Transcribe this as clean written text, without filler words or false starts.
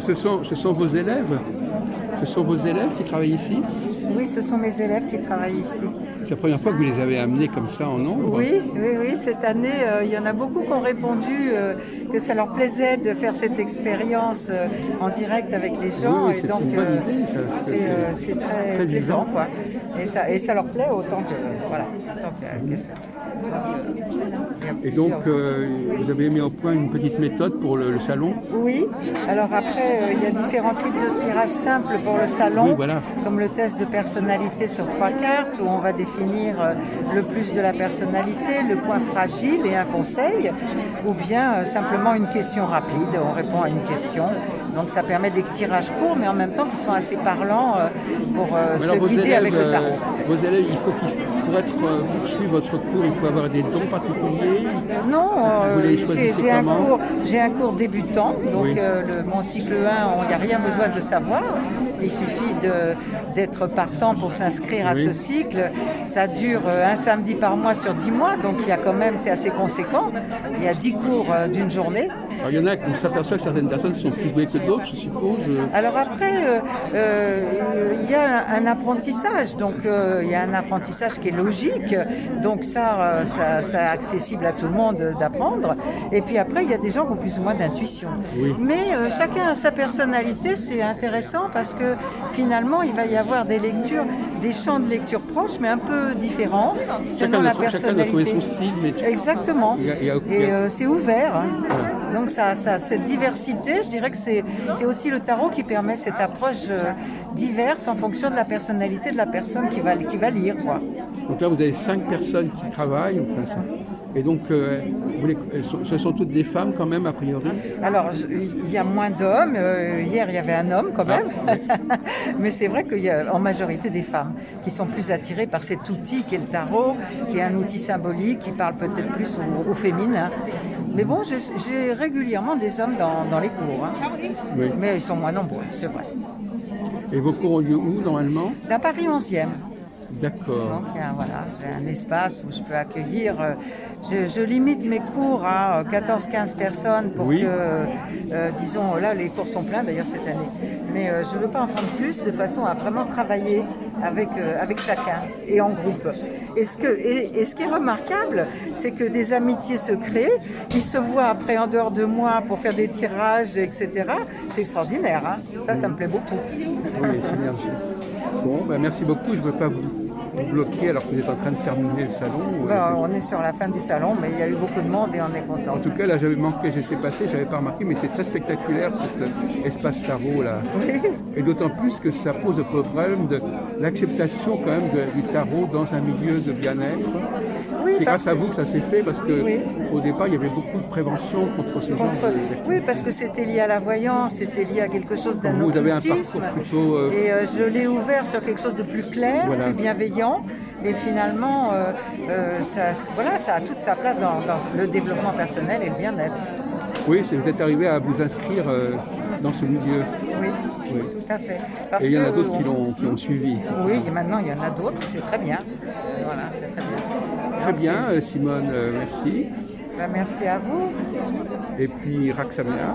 Alors ce sont vos élèves? Ce sont vos élèves qui travaillent ici? Oui, ce sont mes élèves qui travaillent ici. C'est la première fois que vous les avez amenés comme ça en nombre? Oui, cette année, il y en a beaucoup qui ont répondu que ça leur plaisait de faire cette expérience en direct avec les gens. Oui, et c'est donc, une bonne idée, ça. c'est très, très plaisant, vivant. quoi. Et ça leur plaît autant que, voilà, autant que ça. Et donc, vous avez mis au point une petite méthode pour le salon? Oui, alors après, il y a différents types de tirages simples pour le salon, Oui, voilà. comme le test de personnalité sur 3 cartes, où on va définir le plus de la personnalité, le point fragile et un conseil, ou bien simplement une question rapide, on répond à une question. Donc ça permet des tirages courts, mais en même temps qui sont assez parlants pour se guider avec le tarot. Vos élèves, pour poursuivre votre cours, il faut avoir des dons particuliers? Non, Vous les choisissez comment? j'ai un cours débutant, donc Oui. mon cycle 1, il n'y a rien besoin de savoir. Il suffit d'être partant pour s'inscrire à ce cycle. Ça dure un samedi par mois sur 10 mois, donc il y a quand même, c'est assez conséquent. Il y a 10 cours d'une journée. Alors, il y en a qu'on s'aperçoit que certaines personnes sont plus douées que d'autres, je suppose. Alors après, il y a un apprentissage, donc il y a un apprentissage qui est logique, donc ça c'est accessible à tout le monde d'apprendre. Et puis après, il y a des gens qui ont plus ou moins d'intuition. Oui. Mais chacun a sa personnalité, c'est intéressant parce que finalement, il va y avoir des lectures, des champs de lecture proches, mais un peu différents, selon la personnalité. Chacun a trouvé son style. Mais Exactement. Et c'est ouvert. Hein. Ouais. Donc cette diversité, je dirais que c'est aussi le tarot qui permet cette approche diverse en fonction de la personnalité de la personne qui va lire, quoi. Donc là, vous avez 5 personnes qui travaillent. Enfin, et donc, ce sont toutes des femmes quand même, a priori? Alors, il y a moins d'hommes. Hier, il y avait un homme quand même. Mais c'est vrai qu'il y a en majorité des femmes qui sont plus attirées par cet outil qu'est le tarot, qui est un outil symbolique, qui parle peut-être plus au féminin. Mais bon, j'ai régulièrement des hommes dans les cours. Hein. Oui. Mais ils sont moins nombreux, c'est vrai. Et vos cours ont lieu où, normalement? À Paris 11e. D'accord. Donc voilà, j'ai un espace où je peux accueillir. Je limite mes cours à 14-15 personnes pour que, disons, là les cours sont pleins d'ailleurs cette année, mais je ne veux pas en prendre plus de façon à vraiment travailler avec chacun et en groupe. Et ce qui est remarquable, c'est que des amitiés se créent, ils se voient après en dehors de moi pour faire des tirages, etc. C'est extraordinaire, hein. Ça me plaît beaucoup. Oui, synergie. Bon, merci beaucoup. Je ne veux pas vous bloquer alors que vous êtes en train de terminer le salon. On est sur la fin du salon, mais il y a eu beaucoup de monde et on est content. En tout cas, là, j'avais manqué, j'étais passé, j'avais pas remarqué, mais c'est très spectaculaire cet espace tarot là. Oui. Et d'autant plus que ça pose le problème de l'acceptation quand même du tarot dans un milieu de bien-être. Oui, c'est grâce à vous que ça s'est fait parce que au départ, il y avait beaucoup de prévention contre ce genre de... Oui, parce que c'était lié à la voyance, c'était lié à quelque chose d'un occultisme. Vous avez un parcours plutôt... Et je l'ai ouvert sur quelque chose de plus clair, plus bienveillant. Et finalement, ça a toute sa place dans le développement personnel et le bien-être. Oui, vous êtes arrivé à vous inscrire dans ce milieu. Oui, tout à fait. Et il y en a d'autres qui ont suivi. Oui, et maintenant il y en a d'autres, c'est très bien. Voilà, c'est très bien. Très bien, Simone, merci. Merci à vous. Et puis, Raksamia.